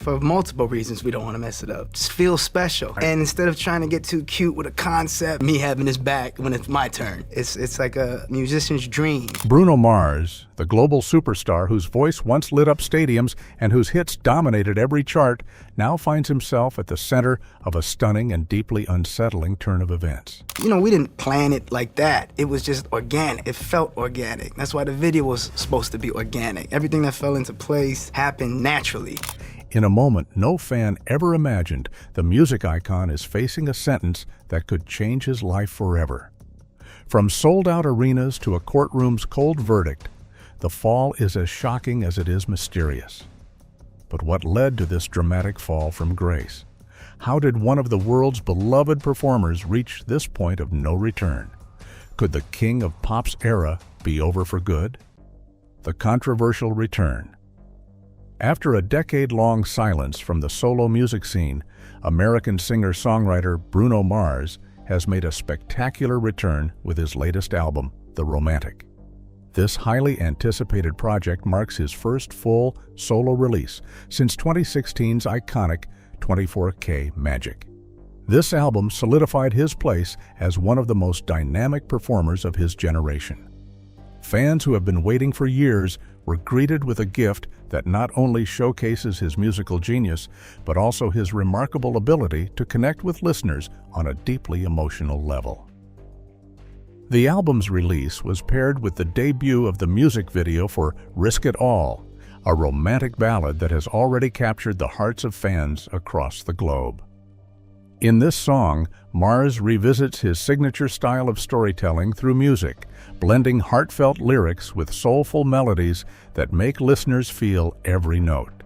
For multiple reasons, we don't want to mess it up. Just feel special. And instead of trying to get too cute with a concept, me having his back when it's my turn. It's like a musician's dream. Bruno Mars, the global superstar whose voice once lit up stadiums and whose hits dominated every chart, now finds himself at the center of a stunning and deeply unsettling turn of events. You know, we didn't plan it like that. It was just organic. It felt organic. That's why the video was supposed to be organic. Everything that fell into place happened naturally. In a moment no fan ever imagined, the music icon is facing a sentence that could change his life forever. From sold-out arenas to a courtroom's cold verdict, the fall is as shocking as it is mysterious. But what led to this dramatic fall from grace? How did one of the world's beloved performers reach this point of no return? Could the king of pop's era be over for good? The controversial return. After a decade-long silence from the solo music scene, American singer-songwriter Bruno Mars has made a spectacular return with his latest album, The Romantic. This highly anticipated project marks his first full solo release since 2016's iconic 24K Magic. This album solidified his place as one of the most dynamic performers of his generation. Fans who have been waiting for years were greeted with a gift that not only showcases his musical genius, but also his remarkable ability to connect with listeners on a deeply emotional level. The album's release was paired with the debut of the music video for Risk It All, a romantic ballad that has already captured the hearts of fans across the globe. In this song, Mars revisits his signature style of storytelling through music, blending heartfelt lyrics with soulful melodies that make listeners feel every note.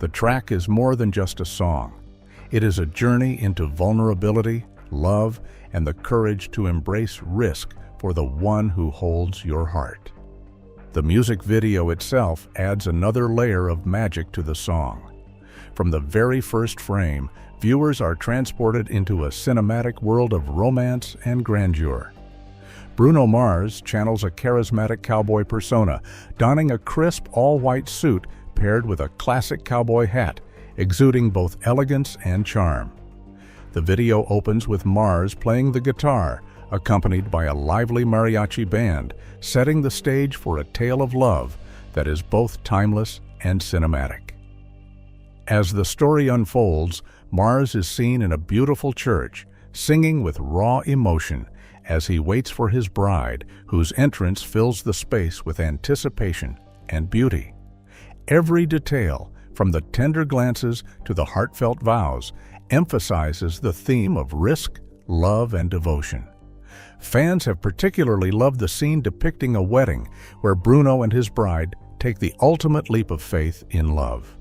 The track is more than just a song. It is a journey into vulnerability, love, and the courage to embrace risk for the one who holds your heart. The music video itself adds another layer of magic to the song. From the very first frame, viewers are transported into a cinematic world of romance and grandeur. Bruno Mars channels a charismatic cowboy persona, donning a crisp all-white suit paired with a classic cowboy hat, exuding both elegance and charm. The video opens with Mars playing the guitar, accompanied by a lively mariachi band, setting the stage for a tale of love that is both timeless and cinematic. As the story unfolds, Mars is seen in a beautiful church, singing with raw emotion as he waits for his bride, whose entrance fills the space with anticipation and beauty. Every detail, from the tender glances to the heartfelt vows, emphasizes the theme of risk, love, and devotion. Fans have particularly loved the scene depicting a wedding where Bruno and his bride take the ultimate leap of faith in love.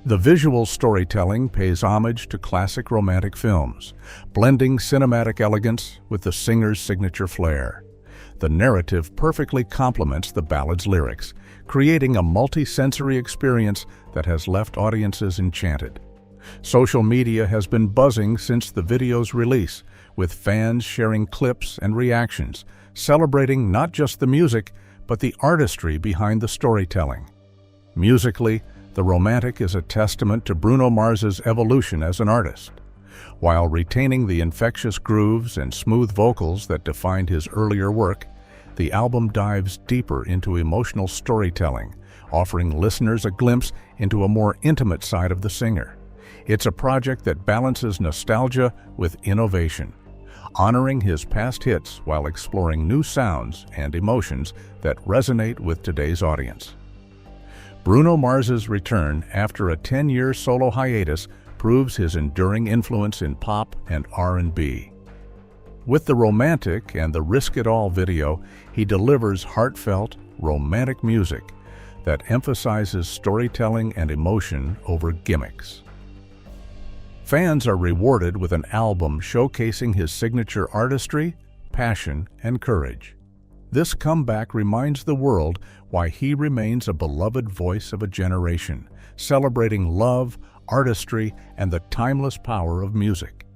The visual storytelling pays homage to classic romantic films, blending cinematic elegance with the singer's signature flair. The narrative perfectly complements the ballad's lyrics, creating a multi-sensory experience that has left audiences enchanted. Social media has been buzzing since the video's release, with fans sharing clips and reactions, celebrating not just the music, but the artistry behind the storytelling. Musically, The Romantic is a testament to Bruno Mars's evolution as an artist. While retaining the infectious grooves and smooth vocals that defined his earlier work, the album dives deeper into emotional storytelling, offering listeners a glimpse into a more intimate side of the singer. It's a project that balances nostalgia with innovation, honoring his past hits while exploring new sounds and emotions that resonate with today's audience. Bruno Mars's return after a 10-year solo hiatus proves his enduring influence in pop and R&B. With The Romantic and the Risk It All video, he delivers heartfelt, romantic music that emphasizes storytelling and emotion over gimmicks. Fans are rewarded with an album showcasing his signature artistry, passion, and courage. This comeback reminds the world why he remains a beloved voice of a generation, celebrating love, artistry, and the timeless power of music.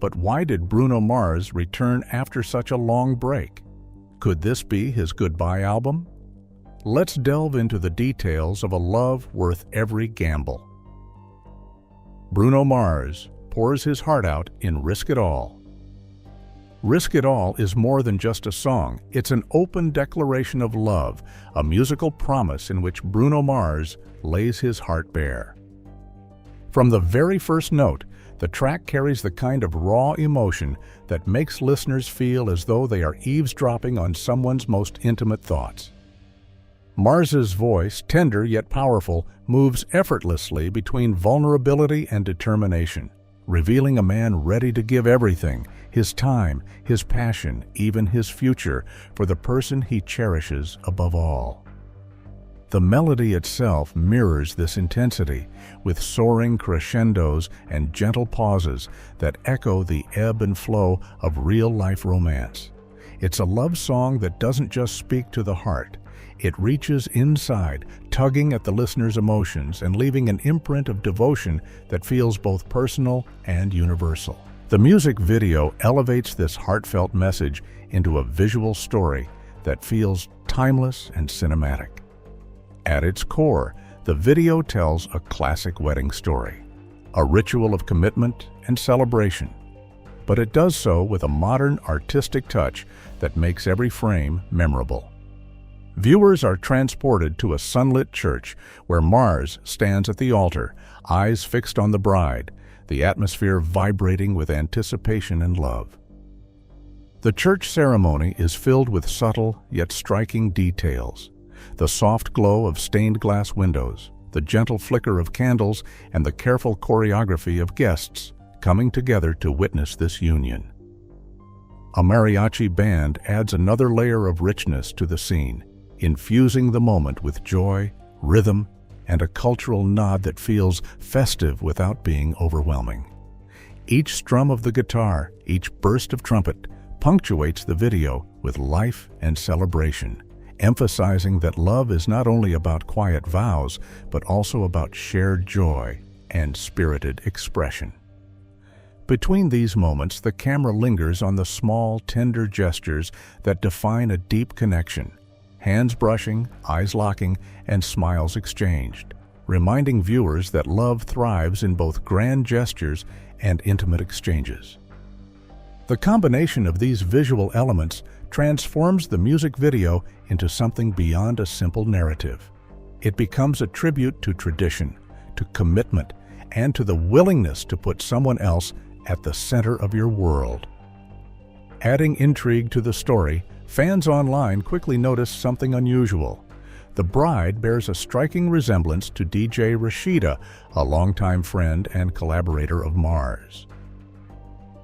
But why did Bruno Mars return after such a long break? Could this be his goodbye album? let's delve into the details of a love worth every gamble. Bruno Mars pours his heart out in Risk It All. Risk It All is more than just a song. It's an open declaration of love, a musical promise in which Bruno Mars lays his heart bare. From the very first note, the track carries the kind of raw emotion that makes listeners feel as though they are eavesdropping on someone's most intimate thoughts. Mars's voice, tender yet powerful, moves effortlessly between vulnerability and determination, revealing a man ready to give everything, his time, his passion, even his future, for the person he cherishes above all. The melody itself mirrors this intensity, with soaring crescendos and gentle pauses that echo the ebb and flow of real-life romance. It's a love song that doesn't just speak to the heart. It reaches inside, tugging at the listener's emotions and leaving an imprint of devotion that feels both personal and universal. The music video elevates this heartfelt message into a visual story that feels timeless and cinematic. At its core, the video tells a classic wedding story, a ritual of commitment and celebration. But it does so with a modern artistic touch that makes every frame memorable. Viewers are transported to a sunlit church where Mars stands at the altar, eyes fixed on the bride, the atmosphere vibrating with anticipation and love. The church ceremony is filled with subtle yet striking details. The soft glow of stained glass windows, the gentle flicker of candles, and the careful choreography of guests coming together to witness this union. A mariachi band adds another layer of richness to the scene, infusing the moment with joy, rhythm, and a cultural nod that feels festive without being overwhelming. Each strum of the guitar, each burst of trumpet, punctuates the video with life and celebration, emphasizing that love is not only about quiet vows, but also about shared joy and spirited expression. Between these moments, the camera lingers on the small, tender gestures that define a deep connection, hands brushing, eyes locking, and smiles exchanged, reminding viewers that love thrives in both grand gestures and intimate exchanges. The combination of these visual elements transforms the music video into something beyond a simple narrative. It becomes a tribute to tradition, to commitment, and to the willingness to put someone else at the center of your world. Adding intrigue to the story, fans online quickly notice something unusual. The bride bears a striking resemblance to DJ Rashida, a longtime friend and collaborator of Mars.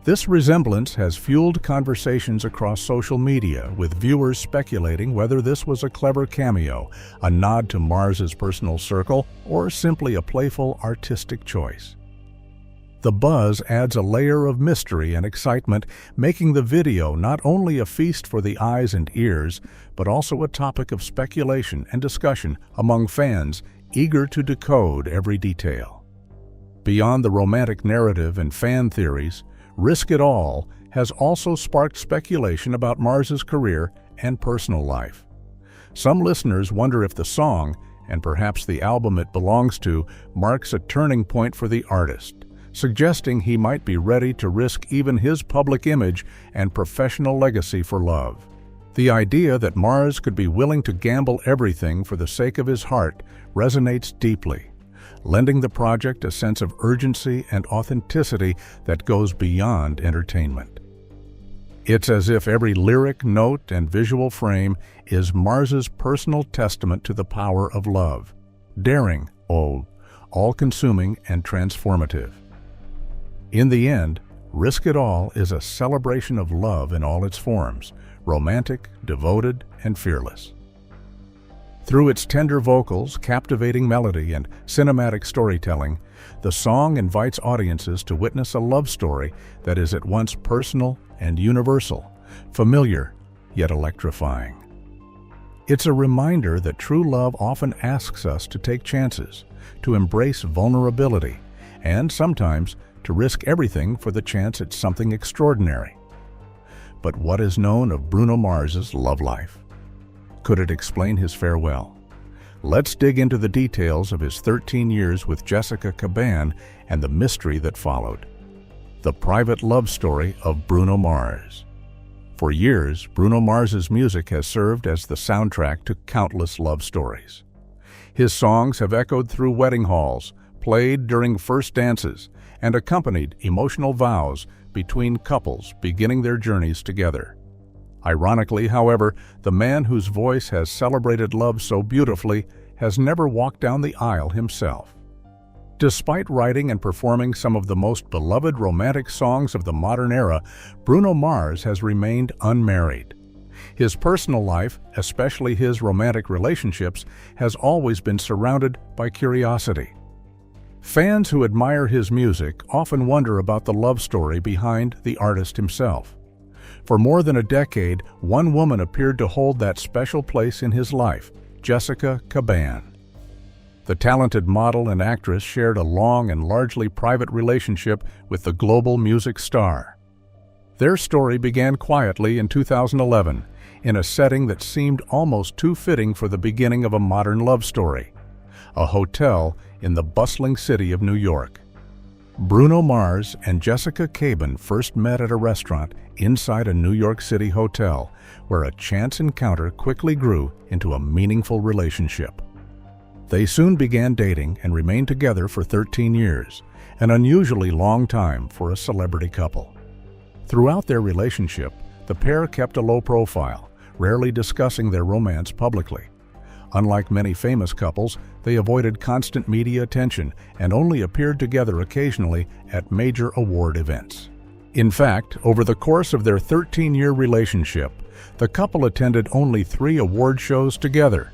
This resemblance has fueled conversations across social media, with viewers speculating whether this was a clever cameo, a nod to Mars's personal circle, or simply a playful artistic choice. The buzz adds a layer of mystery and excitement, making the video not only a feast for the eyes and ears, but also a topic of speculation and discussion among fans eager to decode every detail. Beyond the romantic narrative and fan theories, Risk It All has also sparked speculation about Mars's career and personal life. Some listeners wonder if the song, and perhaps the album it belongs to, marks a turning point for the artist, suggesting he might be ready to risk even his public image and professional legacy for love. The idea that Mars could be willing to gamble everything for the sake of his heart resonates deeply, lending the project a sense of urgency and authenticity that goes beyond entertainment. It's as if every lyric, note, and visual frame is Mars's personal testament to the power of love, daring, all-consuming, and transformative. In the end, Risk It All is a celebration of love in all its forms, romantic, devoted, and fearless. Through its tender vocals, captivating melody, and cinematic storytelling, the song invites audiences to witness a love story that is at once personal and universal, familiar yet electrifying. It's a reminder that true love often asks us to take chances, to embrace vulnerability, and sometimes to risk everything for the chance at something extraordinary. But what is known of Bruno Mars's love life? Could it explain his farewell? Let's dig into the details of his 13 years with Jessica Caban and the mystery that followed. The private love story of Bruno Mars. For years, Bruno Mars's music has served as the soundtrack to countless love stories. His songs have echoed through wedding halls, played during first dances, and accompanied emotional vows between couples beginning their journeys together. Ironically, however, the man whose voice has celebrated love so beautifully has never walked down the aisle himself. Despite writing and performing some of the most beloved romantic songs of the modern era, Bruno Mars has remained unmarried. His personal life, especially his romantic relationships, has always been surrounded by curiosity. Fans who admire his music often wonder about the love story behind the artist himself. For more than a decade, one woman appeared to hold that special place in his life, Jessica Caban. The talented model and actress shared a long and largely private relationship with the global music star. Their story began quietly in 2011, in a setting that seemed almost too fitting for the beginning of a modern love story: a hotel in the bustling city of New York. Bruno Mars and Jessica Caban first met at a restaurant inside a New York City hotel, where a chance encounter quickly grew into a meaningful relationship. They soon began dating and remained together for 13 years, an unusually long time for a celebrity couple. Throughout their relationship, the pair kept a low profile, rarely discussing their romance publicly. Unlike many famous couples, they avoided constant media attention and only appeared together occasionally at major award events. In fact, over the course of their 13-year relationship, the couple attended only 3 award shows together.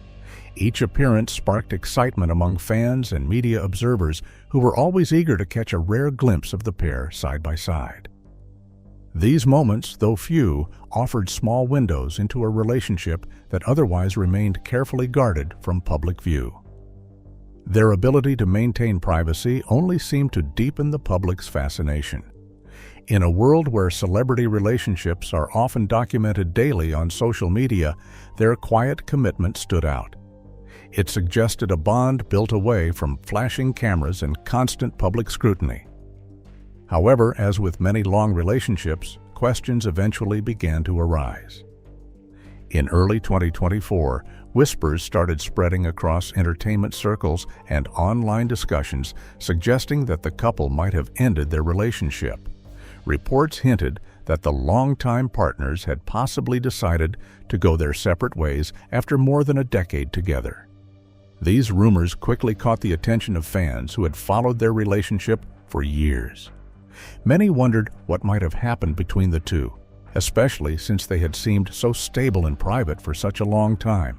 Each appearance sparked excitement among fans and media observers who were always eager to catch a rare glimpse of the pair side by side. These moments, though few, offered small windows into a relationship that otherwise remained carefully guarded from public view. Their ability to maintain privacy only seemed to deepen the public's fascination. In a world where celebrity relationships are often documented daily on social media, their quiet commitment stood out. It suggested a bond built away from flashing cameras and constant public scrutiny. However, as with many long relationships, questions eventually began to arise. In early 2024, whispers started spreading across entertainment circles and online discussions suggesting that the couple might have ended their relationship. Reports hinted that the longtime partners had possibly decided to go their separate ways after more than a decade together. These rumors quickly caught the attention of fans who had followed their relationship for years. Many wondered what might have happened between the two, especially since they had seemed so stable in private for such a long time.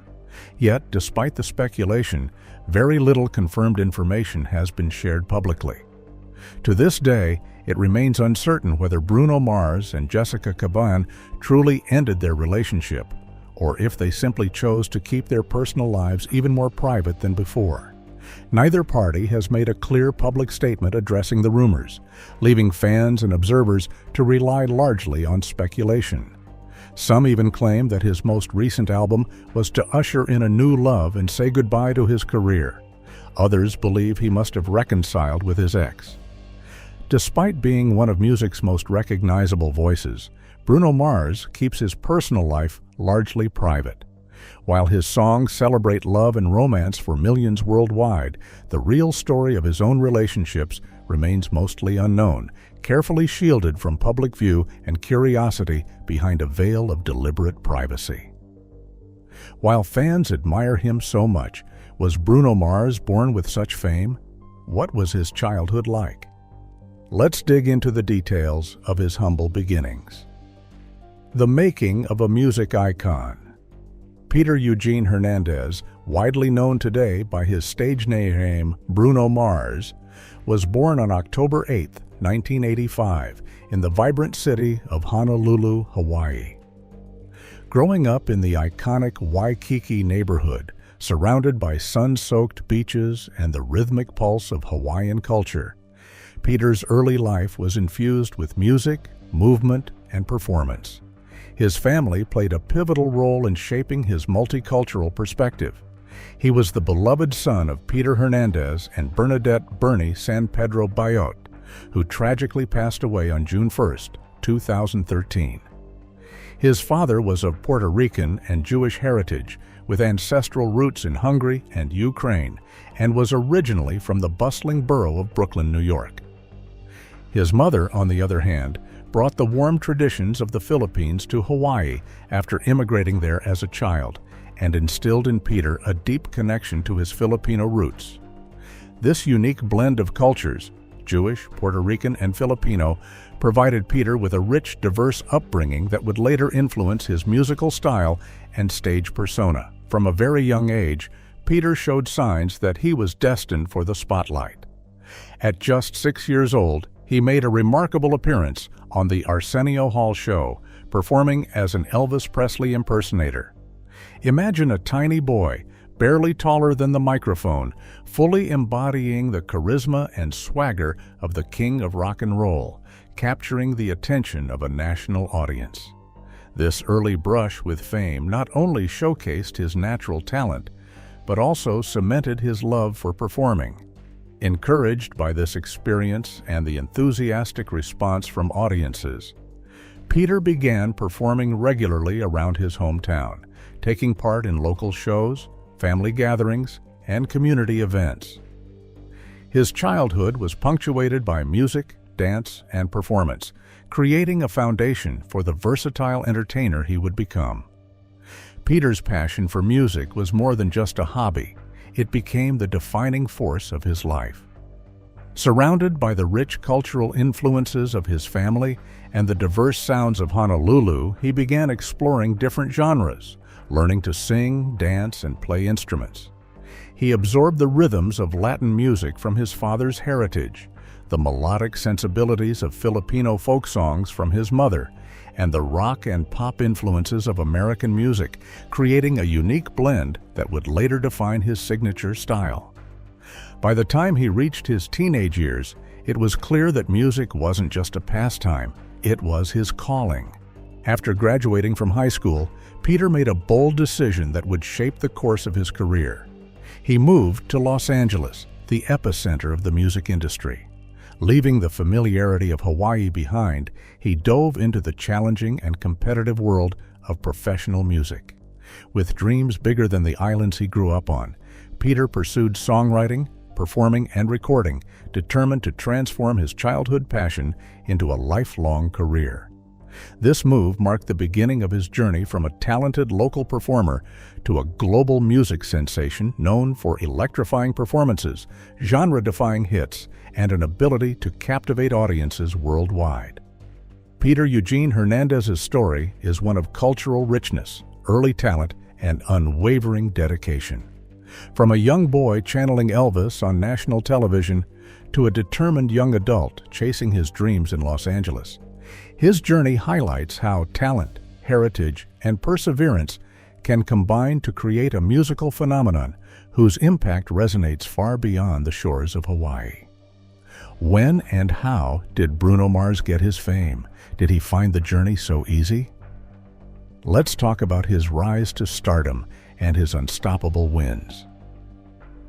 Yet, despite the speculation, very little confirmed information has been shared publicly. To this day, it remains uncertain whether Bruno Mars and Jessica Caban truly ended their relationship, or if they simply chose to keep their personal lives even more private than before. Neither party has made a clear public statement addressing the rumors, leaving fans and observers to rely largely on speculation. Some even claim that his most recent album was to usher in a new love and say goodbye to his career. Others believe he must have reconciled with his ex. Despite being one of music's most recognizable voices, Bruno Mars keeps his personal life largely private. While his songs celebrate love and romance for millions worldwide, the real story of his own relationships remains mostly unknown, carefully shielded from public view and curiosity behind a veil of deliberate privacy. While fans admire him so much, was Bruno Mars born with such fame? What was his childhood like? Let's dig into the details of his humble beginnings. The making of a music icon. Peter Eugene Hernandez, widely known today by his stage name Bruno Mars, was born on October 8, 1985, in the vibrant city of Honolulu, Hawaii. Growing up in the iconic Waikiki neighborhood, surrounded by sun-soaked beaches and the rhythmic pulse of Hawaiian culture, Peter's early life was infused with music, movement, and performance. His family played a pivotal role in shaping his multicultural perspective. He was the beloved son of Peter Hernandez and Bernadette "Bernie" San Pedro Bayot, who tragically passed away on June 1, 2013. His father was of Puerto Rican and Jewish heritage, with ancestral roots in Hungary and Ukraine, and was originally from the bustling borough of Brooklyn, New York. His mother, on the other hand, brought the warm traditions of the Philippines to Hawaii after immigrating there as a child, and instilled in Peter a deep connection to his Filipino roots. This unique blend of cultures, Jewish, Puerto Rican, and Filipino, provided Peter with a rich, diverse upbringing that would later influence his musical style and stage persona. From a very young age, Peter showed signs that he was destined for the spotlight. At just 6 years old, he made a remarkable appearance on the Arsenio Hall show, performing as an Elvis Presley impersonator. Imagine a tiny boy, barely taller than the microphone, fully embodying the charisma and swagger of the king of rock and roll, capturing the attention of a national audience. This early brush with fame not only showcased his natural talent, but also cemented his love for performing. Encouraged by this experience and the enthusiastic response from audiences, Peter began performing regularly around his hometown, taking part in local shows, family gatherings, and community events. His childhood was punctuated by music, dance, and performance, creating a foundation for the versatile entertainer he would become. Peter's passion for music was more than just a hobby. It became the defining force of his life. Surrounded by the rich cultural influences of his family and the diverse sounds of Honolulu, he began exploring different genres, learning to sing, dance, and play instruments. He absorbed the rhythms of Latin music from his father's heritage, the melodic sensibilities of Filipino folk songs from his mother, and the rock and pop influences of American music, creating a unique blend that would later define his signature style. By the time he reached his teenage years, it was clear that music wasn't just a pastime, it was his calling. After graduating from high school, Peter made a bold decision that would shape the course of his career. He moved to Los Angeles, the epicenter of the music industry. Leaving the familiarity of Hawaii behind, he dove into the challenging and competitive world of professional music. With dreams bigger than the islands he grew up on, Peter pursued songwriting, performing, and recording, determined to transform his childhood passion into a lifelong career. This move marked the beginning of his journey from a talented local performer to a global music sensation known for electrifying performances, genre-defying hits, and an ability to captivate audiences worldwide. Peter Eugene Hernandez's story is one of cultural richness, early talent, and unwavering dedication. From a young boy channeling Elvis on national television to a determined young adult chasing his dreams in Los Angeles, his journey highlights how talent, heritage, and perseverance can combine to create a musical phenomenon whose impact resonates far beyond the shores of Hawaii. When and how did Bruno Mars get his fame? Did he find the journey so easy? Let's talk about his rise to stardom and his unstoppable wins.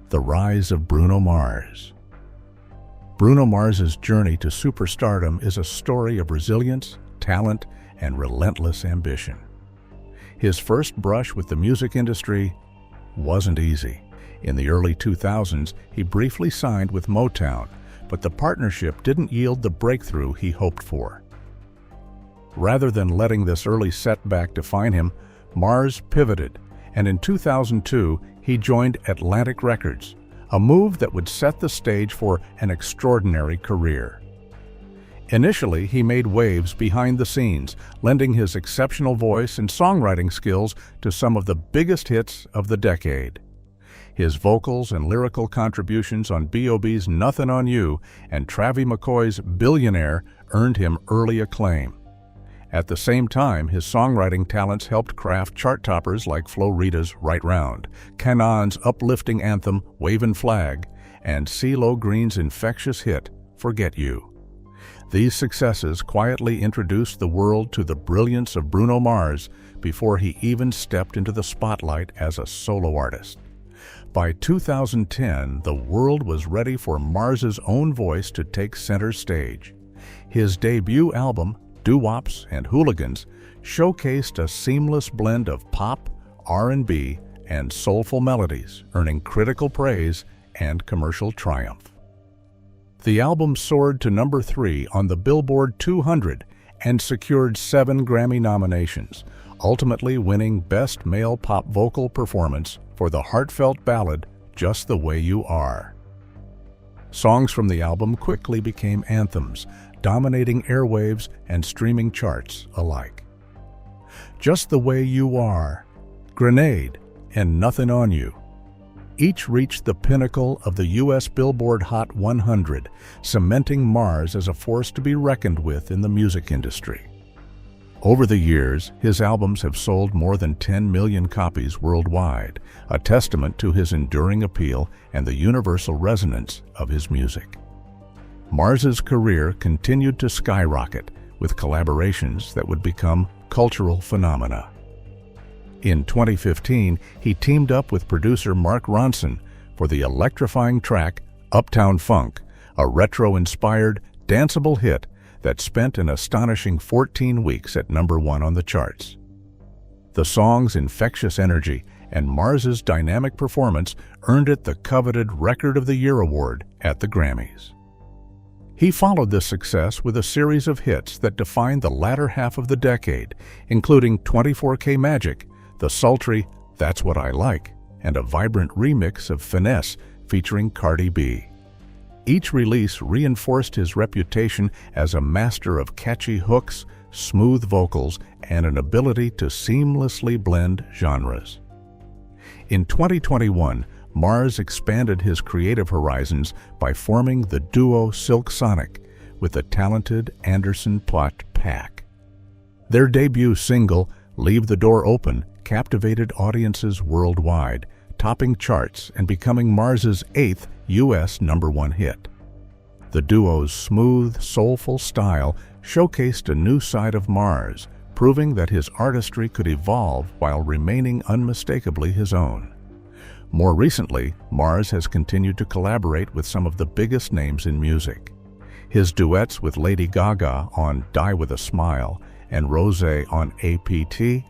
The rise of Bruno Mars. Bruno Mars's journey to superstardom is a story of resilience, talent, and relentless ambition. His first brush with the music industry wasn't easy. In the early 2000s, he briefly signed with Motown, but the partnership didn't yield the breakthrough he hoped for. Rather than letting this early setback define him, Mars pivoted, and in 2002, he joined Atlantic Records, a move that would set the stage for an extraordinary career. Initially, he made waves behind the scenes, lending his exceptional voice and songwriting skills to some of the biggest hits of the decade. His vocals and lyrical contributions on B.O.B.'s Nothin' on You and Travie McCoy's Billionaire earned him early acclaim. At the same time, his songwriting talents helped craft chart toppers like Flo Rida's Right Round, Kanan's uplifting anthem Wavin' Flag, and CeeLo Green's infectious hit Forget You. These successes quietly introduced the world to the brilliance of Bruno Mars before he even stepped into the spotlight as a solo artist. By 2010, the world was ready for Mars's own voice to take center stage. His debut album, Doo-Wops and Hooligans, showcased a seamless blend of pop, R&B, and soulful melodies, earning critical praise and commercial triumph. The album soared to number 3 on the Billboard 200 and secured 7 Grammy nominations, ultimately winning Best Male Pop Vocal Performance for the heartfelt ballad Just the Way You Are. Songs from the album quickly became anthems, dominating airwaves and streaming charts alike. Just the Way You Are, Grenade, and Nothing on You each reached the pinnacle of the U.S. Billboard Hot 100, cementing Mars as a force to be reckoned with in the music industry. Over the years, his albums have sold more than 10 million copies worldwide, a testament to his enduring appeal and the universal resonance of his music. Mars's career continued to skyrocket with collaborations that would become cultural phenomena. In 2015, he teamed up with producer Mark Ronson for the electrifying track Uptown Funk, a retro-inspired, danceable hit that spent an astonishing 14 weeks at number 1 on the charts. The song's infectious energy and Mars's dynamic performance earned it the coveted Record of the Year award at the Grammys. He followed this success with a series of hits that defined the latter half of the decade, including 24K Magic, the sultry That's What I Like, and a vibrant remix of Finesse featuring Cardi B. Each release reinforced his reputation as a master of catchy hooks, smooth vocals, and an ability to seamlessly blend genres. In 2021, Mars expanded his creative horizons by forming the duo Silk Sonic with the talented Anderson .Paak. Their debut single, Leave the Door Open, captivated audiences worldwide, topping charts and becoming Mars's 8th U.S. number 1 hit. The duo's smooth, soulful style showcased a new side of Mars, proving that his artistry could evolve while remaining unmistakably his own. More recently, Mars has continued to collaborate with some of the biggest names in music. His duets with Lady Gaga on Die With a Smile and Rosé on APT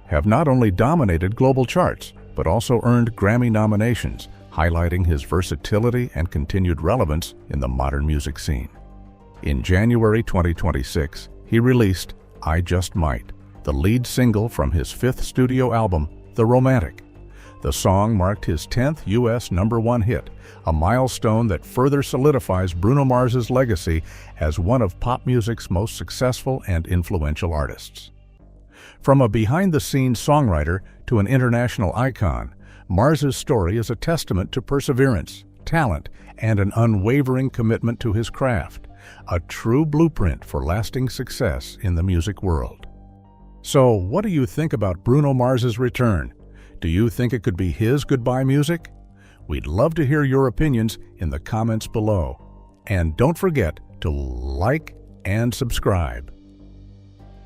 have not only dominated global charts, but also earned Grammy nominations, highlighting his versatility and continued relevance in the modern music scene. In January 2026, he released I Just Might, the lead single from his 5th studio album, The Romantic. The song marked his 10th U.S. number 1 hit, a milestone that further solidifies Bruno Mars's legacy as one of pop music's most successful and influential artists. From a behind-the-scenes songwriter to an international icon, Mars's story is a testament to perseverance, talent, and an unwavering commitment to his craft, a true blueprint for lasting success in the music world. So, what do you think about Bruno Mars's return? Do you think it could be his goodbye music? We'd love to hear your opinions in the comments below. And don't forget to like and subscribe.